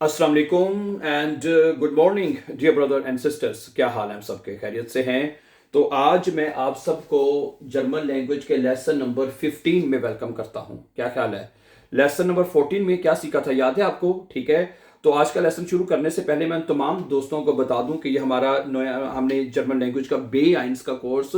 अस्सलाम वालेकुम and good morning dear brother and sisters. क्या हाल है हम सबके? खैरियत से हैं? तो आज मैं आप सबको जर्मन लैंग्वेज के लेसन नंबर 15 में वेलकम करता हूं। क्या ख्याल है? लेसन नंबर 14 में क्या सीखा था, याद है आपको? ठीक है, तो आज का लेसन शुरू करने से पहले मैं तमाम दोस्तों को बता दूं कि ये हमारा नया हमने जर्मन लैंग्वेज का B1 का कोर्स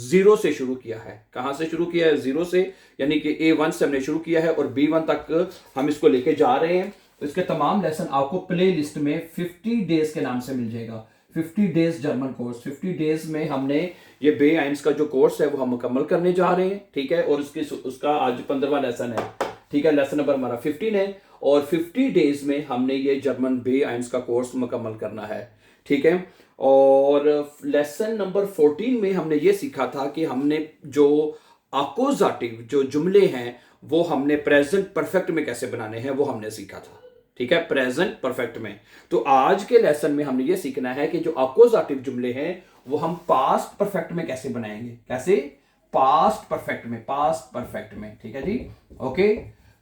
जीरो से शुरू किया है। कहाँ से शुरू किया है? जीरो से, यानी कि A1 से हमने शुरू किया है और B1 तक हम इसको लेके जा रहे हैं। तो इसके तमाम लेसन आपको प्ले लिस्ट में 50 डेज के नाम से मिल जाएगा। 50 डेज जर्मन कोर्स। 50 डेज में हमने ये B1 का जो कोर्स है वो हम मुकम्मल करने जा रहे हैं। ठीक है, और उसका आज 15वां लेसन है। ठीक है, लेसन नंबर हमारा 15 है और 50 डेज में हमने ये जर्मन B1 का कोर्स मुकम्मल करना है। ठीक है, और लेसन नंबर 14 में हमने ये सीखा था कि हमने जो अकोजाटिव जो जुमले हैं वो हमने प्रेजेंट परफेक्ट में कैसे बनाने हैं वो हमने सीखा था। ठीक है, प्रेजेंट परफेक्ट में। तो आज के लेसन में हमने ये सीखना है कि जो अकोजाटिव जुमले हैं वो हम पास्ट परफेक्ट में कैसे बनाएंगे। कैसे? पास्ट परफेक्ट में, पास्ट परफेक्ट में। ठीक है जी, ओके।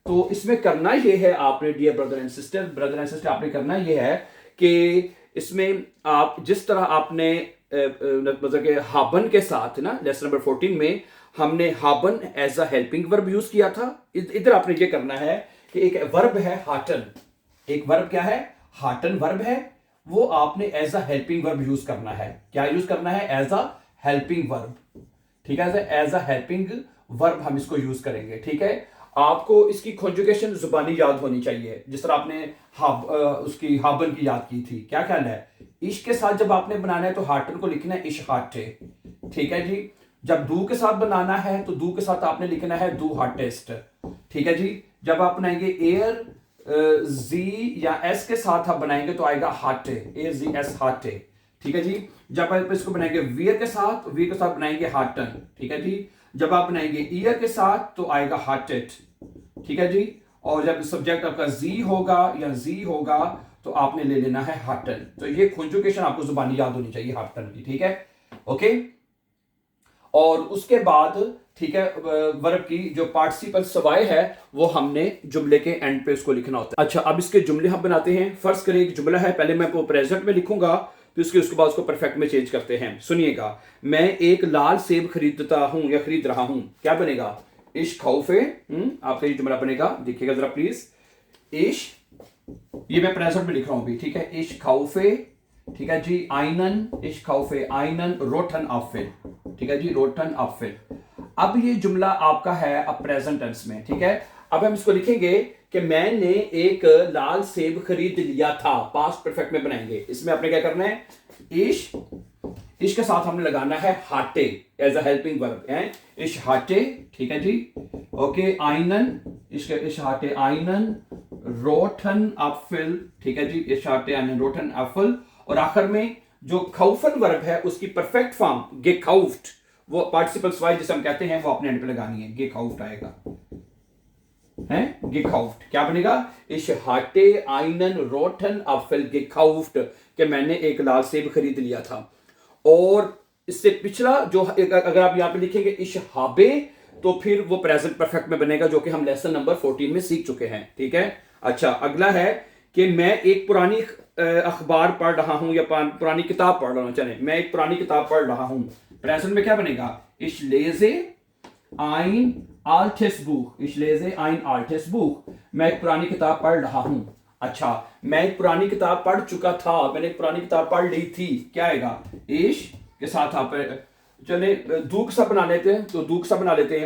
तो इसमें करना ये है आपने, डियर ब्रदर एंड सिस्टर, आपने करना ये है कि इसमें आप जिस तरह आपने मतलब कि हाबन के साथ ना, लेसन नंबर 14 में हमने हाबन as a helping verb use किया था। इधर आपने ये करना है कि एक वर्ब है हाटन, एक वर्ब क्या है? हाटन वर्ब है, वो आपने as a helping verb use करना है। क्या यूज करना है? As a helping verb. ठीक है, एज अ हेल्पिंग वर्ब हम इसको यूज करेंगे। ठीक है, आपको इसकी कॉन्जुगेशन जुबानी याद होनी चाहिए, जिस तरह आपने उसकी हाबन की याद की थी। क्या ख्याल है? इश के साथ जब आपने बनाना है तो हाटन को लिखना है इश हाटे। ठीक है जी। जब दू के साथ बनाना है तो दू के साथ आपने लिखना है दू हार्टेस्ट। ठीक है जी। जब आप बनाएंगे एयर जी या एस के साथ आप बनाएंगे तो आएगा हाटे, ए जी एस हाटे। ठीक है जी। जब आप इसको बनाएंगे वीर के साथ बनाएंगे हार्टन। ठीक है जी। जब आप बनाएंगे ईयर के साथ तो आएगा हार्टेड। ठीक है जी। और जब सब्जेक्ट आपका जी होगा या जी होगा तो आपने ले लेना है हार्टन। तो ये कॉन्जुगेशन आपको जुबानी याद होनी चाहिए हार्टन की। ठीक है, ओके। और उसके बाद ठीक है, वर्ब की जो पार्टिसिपल सवाए है वो हमने जुमले के एंड पे उसको लिखना होता है। अच्छा, अब इसके जुमले हम बनाते हैं। फर्स्ट करें, एक जुमला है, पहले मैं वो प्रेजेंट में लिखूंगा तो उसके बाद उसको परफेक्ट में चेंज करते हैं। सुनिएगा, मैं एक लाल सेब खरीदता हूं या खरीद रहा हूं। क्या बनेगा? इश खौफे। आपका ये जुमला बनेगा, देखिएगा जरा प्लीज। इश, ये मैं प्रेजेंट में लिख रहा हूं अभी। ठीक है, इश खौफे। ठीक है जी, आइनन, इश खौफे आइनन रोटन अफिल। ठीक है जी, रोटन अफिल। अब ये जुमला आपका है अब प्रेजेंट टेंस में। ठीक है, अब हम इसको लिखेंगे कि मैंने एक लाल सेब खरीद लिया था। पास्ट परफेक्ट में बनाएंगे। इसमें आपने क्या करना है? इश, इश के साथ हमने लगाना है हाटे एज अ हेल्पिंग वर्ब है, इश हाटे। ठीक है जी, ओके। आइनन, इश हाटे आइनन रोटन अफिल। ठीक है जी, इश हाटे आइनन रोटन अफिल। और आखिर में जो खौफन वर्ब है उसकी परफेक्ट फॉर्म गेकाउफ्ट, वो पार्टिसिपल स्वाई जिसे हम कहते हैं, वो अपने एंड पे लगानी है। गेकाउफ्ट आएगा, है गेकाउफ्ट। क्या बनेगा? इश हाटे आइनन रोटन अफिल गेकाउफ्ट, कि मैंने एक लाल सेब खरीद लिया था। और इससे पिछला जो अगर आप यहां पे लिखेंगे इश हाबे तो फिर वो प्रेजेंट परफेक्ट में बनेगा, जो कि हम लेसन नंबर 14 में सीख चुके हैं। ठीक है, अच्छा। अगला है कि मैं एक पुरानी अखबार पढ़ रहा हूं या पुरानी किताब पढ़ रहा हूं। चले, मैं एक पुरानी किताब पढ़ रहा हूं। प्रेजेंट में क्या बनेगा? इश लेजे आइन आल्टेस बुक। इश लेजे आइन आल्टेस बुक, मैं एक पुरानी किताब पढ़ रहा हूं। अच्छा, मैं एक पुरानी किताब पढ़ चुका था, मैंने एक पुरानी किताब पढ़ ली थी। क्या आएगा? इश के साथ आप चले दूक सा बना लेते हैं, तो दूक सा बना लेते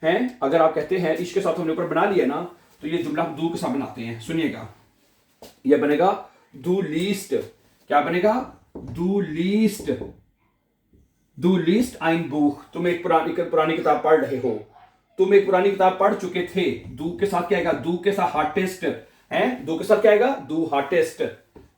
हैं। अगर आप कहते हैं इश के साथ हमने ऊपर बना लिया ना, तो ये जुमला हम दूक सा बनाते हैं। सुनिएगा, ये बनेगा दू लीस्ट। क्या बनेगा? दू लीस्ट, दू लीस्ट आइन बुक। तुम एक पुरानी किताब पढ़ रहे हो, तुम एक पुरानी किताब पढ़ चुके थे। दू के साथ क्या आएगा? दू के साथ हार्टेस्ट है, दू के साथ क्या आएगा? दू हार्टेस्ट।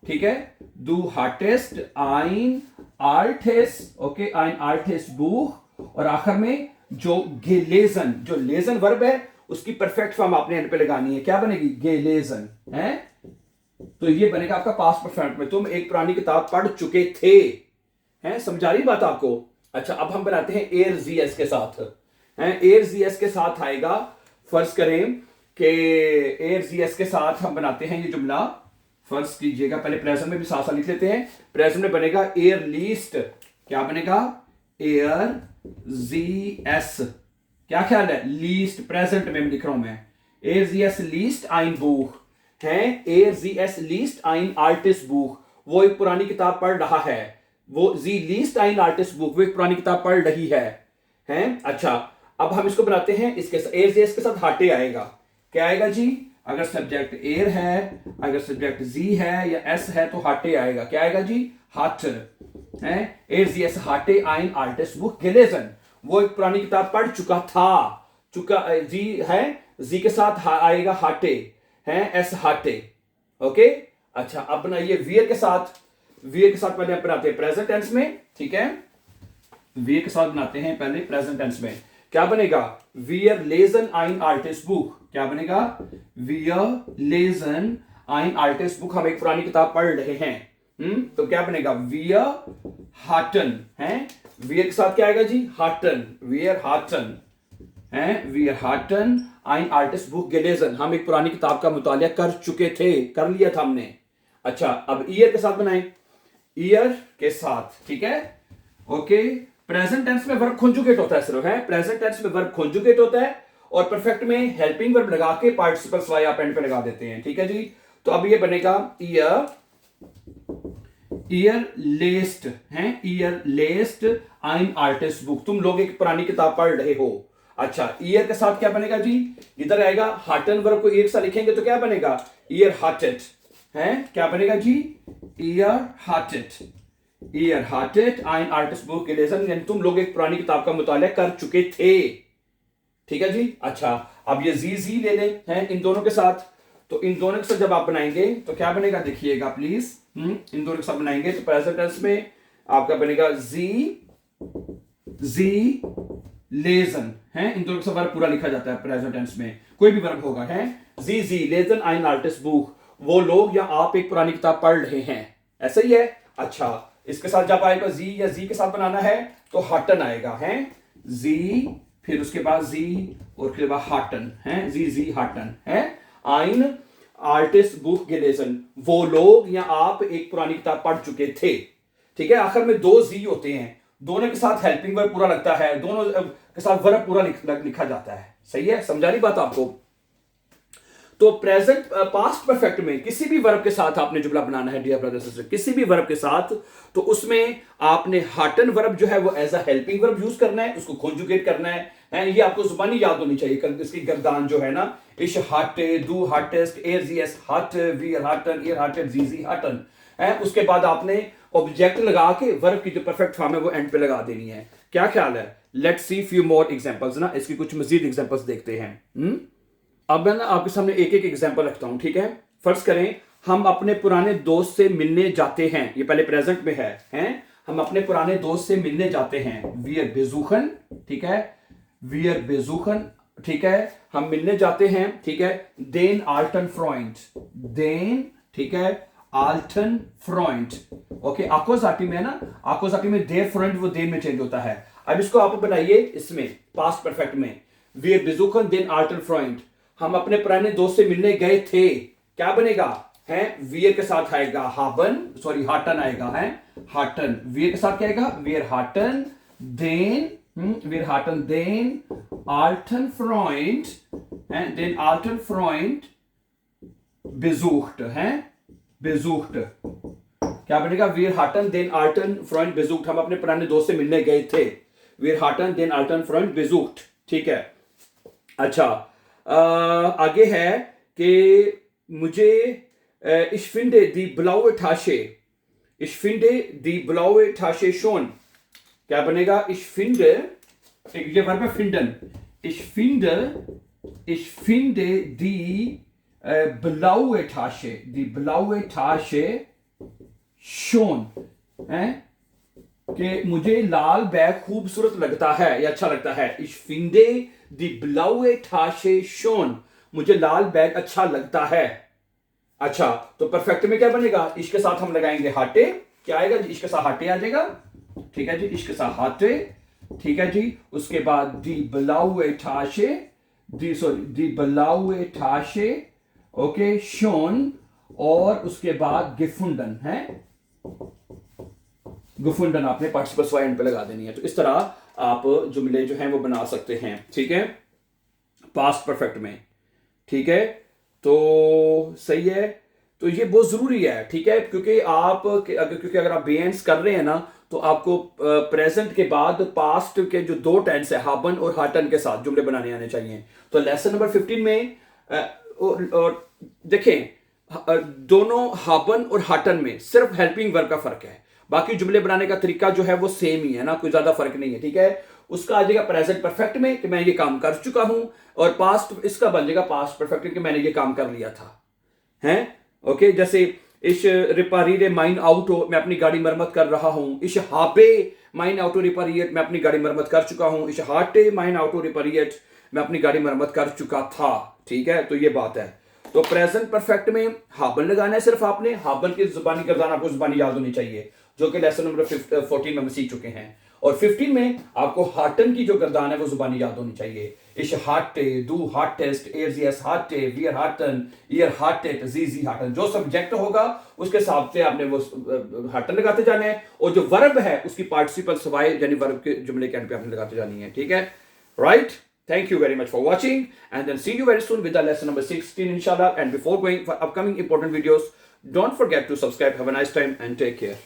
ठीक है, दू हार्टेस्ट आइन आल्टेस, ओके, आइन आल्टेस बुक। और आखिर में जो गेलेजन, जो लेजन वर्ब है उसकी परफेक्ट फॉर्म आपने एंड पे लगानी है। क्या बनेगी? गेलेजन है। तो ये बनेगा आपका पास्ट परफेक्ट में, तुम एक पुरानी किताब पढ़ चुके थे। हैं, समझा रही बात आपको? अच्छा, अब हम बनाते हैं एयर जीएस के साथ। हैं, एयर जीएस के साथ आएगा। फर्ज करें कि एयर जीएस के साथ हम बनाते हैं ये जुमला। फर्ज कीजिएगा, पहले प्रेजेंट में भी साथ साथ लिख लेते हैं। प्रेजेंट में बनेगा एयर लीस्ट, क्या बनेगा? एयर जी एस, क्या ख्याल है? लीस्ट प्रेजेंट में लिख रहा हूं मैं। एयर जी एस लीस्ट आइन बुक है, एयर जी एस लीस्ट आइन आर्टिस्ट बुक, वो एक पुरानी किताब पढ़ रहा है। वो जी लीस्ट आइन आर्टिस्ट बुक, वो एक पुरानी किताब पढ़ रही है, हैं? अच्छा, अब हम इसको बनाते हैं, इसके साथ एयर जी एस के साथ हाटे आएगा। क्या आएगा जी? अगर सब्जेक्ट एयर है, अगर सब्जेक्ट जी है या एस है तो हाटे आएगा। क्या आएगा जी? हाटर है। एयर जी एस हाटे आइन आर्टिस्ट बुक गेलेजन, वो एक पुरानी किताब पढ़ चुका था। चुका जी है, जी के साथ आएगा हाटे हैं, एस हाटे। ओके, अच्छा अब बनाइए वियर के साथ। वियर के साथ पहले आप बनाते हैं प्रेजेंट टेंस में, ठीक है? वियर के साथ बनाते हैं पहले प्रेजेंट टेंस में। क्या बनेगा? वियर लेजन आइन आर्टिस्ट बुक, क्या बनेगा? वियर लेजन आइन आर्टिस्ट बुक, हम एक पुरानी किताब पढ़ रहे हैं। तो क्या बनेगा? वियर हाटन है। वियर के साथ क्या आएगा जी? हाटन, वियर हाटन है, वियर हाटन आइन आर्टिस्ट बुक गेलेजन, हम एक पुरानी किताब का मुतालिया कर चुके थे, कर लिया था हमने। अच्छा, अब ईयर के साथ बनाएं, ईयर के साथ, ठीक है? ओके, प्रेजेंट टेंस में वर्ब कॉन्जुगेट होता है सिर्फ, है? प्रेजेंट टेंस में वर्ब कॉन्जुगेट होता है और परफेक्ट में हेल्पिंग वर्ब लगा के पार्टिसिपल्स वाई आप एंड पे लगा देते हैं, ठीक है जी? तो अब ये बनेगा ईयर, ईयर लेस्ट है, ईयर लेस्ट आइन आर्टिस्ट बुक, तुम लोग एक पुरानी किताब पढ़ रहे हो। अच्छा, ईयर के साथ क्या बनेगा जी? इधर आएगा हार्टन वर्ब को एक साथ लिखेंगे तो क्या बनेगा? ईयर हार्टेड है, क्या बनेगा जी? ईयर हार्टेड, ईयर हार्टेड आइन आर्टिस्ट बुक गेलेजन, यानी तुम लोग एक पुरानी किताब का मुतालिया कर चुके थे, ठीक है जी? अच्छा, अब ये जी ले लें हैं इन दोनों के साथ। तो इन दोनों के साथ जब आप बनाएंगे तो क्या बनेगा? देखिएगा प्लीज, इन दोनों के साथ बनाएंगे तो प्रेजेंट टेंस में आपका बनेगा जी लेजन है। इन दोनों का वर्ब पूरा लिखा जाता है प्रेजेंट टेंस में, कोई भी वर्ब होगा, है? जी लेजन आइन आर्टिस्ट बुक, वो लोग या आप एक पुरानी किताब पढ़ रहे हैं, ऐसा ही है। अच्छा, इसके साथ जब आएगा जी या जी के साथ बनाना है तो हाटन आएगा, है? जी, फिर उसके बाद जी और फिर बाद हाटन है, जी हाटन है आइन आर्टिस्ट बुक गेलेजन, वो लोग या आप एक पुरानी किताब पढ़ चुके थे, ठीक है? आखिर में दो जी होते हैं, दोनों के साथ हेल्पिंग वर्ब पूरा लगता है, दोनों के साथ वर्ब पूरा लिखा जाता है, सही है? समझा रही बात आपको? तो प्रेजेंट पास्ट परफेक्ट में किसी भी वर्ब के साथ आपने जुमला बनाना है डियर ब्रदर सिस्टर, किसी भी वर्ब के साथ, तो उसमें आपने हार्टन वर्ब जो है वो as a helping verb use करना है, उसको कॉन्जुगेट करना है। ये आपको जुबानी याद होनी चाहिए। इसकी गर्दान जो है ना, इश हाटे, डू हार्टेस्ट, एयर जी एस हार्ट, वी हार्टन, एयर हार्टेड, जी हार्टन है। उसके बाद आपने ऑब्जेक्ट लगा के वर्ब की जो परफेक्ट फॉर्म है वो एंड पे लगा देनी है। क्या ख्याल है? Let's see few more examples ना, इसकी कुछ मजीद एग्जांपल्स देखते हैं। अब मैं ना आपके सामने एक एक एग्जांपल रखता हूं, ठीक है? फर्ज करें हम अपने पुराने दोस्त से मिलने जाते हैं, ये पहले प्रेजेंट में है, हैं? हम अपने पुराने दोस्त से मिलने जाते हैं, वियर बेजुखन, ठीक है? वियर बेजुखन, ठीक है? हम मिलने जाते हैं, ठीक है? देन आल्टन फ्रॉइंड, देन, ठीक है? Ultron फ्रॉइंड, okay? आकोजाटी में ना, आकोजाटी में देर फ्रॉइंड वो देन में चेंज होता है। अब इसको आप बनाइए इसमें पास्ट परफेक्ट में, वियर बेजुखन देन आल्टन फ्रॉइंड, हम अपने पुराने दोस्त से मिलने गए थे, क्या बनेगा? है, वियर के साथ आएगा हाबन, सॉरी हाटन आएगा, है? हाटन, वियर के साथ क्या आएगा? वियर हाटन देन, वियर हाटन देन आल्टन फ्रॉइंड, है? देन आल्टन फ्रॉइंड बेजुख्ट, है? बेजुख्ट, क्या बनेगा? वियर हाटन देन आल्टन फ्रॉइंड बेजुख्ट, हम अपने पुराने दोस्त से मिलने गए थे, वियर हाटन देन आल्टन फ्रॉइंड बेजुख्ट, ठीक है? अच्छा, आगे है कि मुझे ich finde die blaue Tasche, ich finde die blaue Tasche schon, क्या बनेगा? ich finde, ये वर्ब है finden, ich finde die blaue Tasche, die blaue Tasche schon, है? कि मुझे लाल बैग खूबसूरत लगता है या अच्छा लगता है। ich finde die blaue Tasche schon, मुझे लाल बैग अच्छा लगता है। अच्छा, तो परफेक्ट में क्या बनेगा? इसके साथ हम लगाएंगे हाटे, क्या आएगा जी? इसके साथ हाटे आ जाएगा, ठीक है जी? इसके साथ हाटे, ठीक है जी? उसके बाद die blaue Tasche, die blaue Tasche, okay, schon, और उसके बाद gefunden है, gefunden आपने पार्टिसिपल वाई एंड पे लगा देनी है। तो इस तरह आप जुमले जो हैं वो बना सकते हैं, ठीक है, पास्ट परफेक्ट में, ठीक है। तो सही है, तो ये बहुत जरूरी है, ठीक है, क्योंकि अगर आप बेएंस कर रहे हैं ना, तो आपको प्रेजेंट के बाद पास्ट के जो दो टेंस है हाबन और हाटन के साथ जुमले बनाने आने चाहिए। तो लेसन नंबर 15 में और देखें, दोनों हाबन और हाटन में सिर्फ हेल्पिंग वर्ब का फर्क है, बाकी जुमले बनाने का तरीका जो है वो सेम ही है ना, कोई ज्यादा फर्क नहीं है, ठीक है। उसका आ जाएगा प्रेजेंट परफेक्ट में कि मैं ये काम कर चुका हूं, और पास्ट इसका बन जाएगा पास्ट परफेक्ट में कि मैंने ये काम कर लिया था, हैं, ओके। जैसे इश रिपारीरे माइन आउट हो, मैं अपनी गाड़ी मरम्मत कर रहा हूं। इश हाबे माइन आउटो रिपारिएट, मैं अपनी गाड़ी मरम्मत कर चुका हूं। इश हाटे माइन आउटो रिपारिएट, मैं अपनी गाड़ी मरम्मत कर चुका था, ठीक है। तो ये बात है। तो प्रेजेंट परफेक्ट में हाबन लगाना है सिर्फ आपने, हाबन की जुबानी गर्दान आपको जुबानी याद होनी चाहिए, जो कि लेसन नंबर 14 में हम सीख चुके हैं। और 15 में आपको हार्टन की जो गर्दान है वो जुबानी याद होनी चाहिए। इश हार्टे, दू हार्टेस्ट, एयरजीएस हार्टे, वियर हार्टन, ईयर हार्टेट, जी हार्टन, जो सब्जेक्ट होगा उसके हिसाब से आपने वो हार्टन लगाते जाने हैं, और जो वर्ब है उसकी पार्टिसिपल सवाई यानी वर्ब के जुमले के एंड पे आपने लगाते जानी है, ठीक है, right. Thank you very much for watching, and then see you very soon with the lesson number 16 inshallah. And before going for upcoming important videos, don't forget to subscribe. Have a nice time and take care.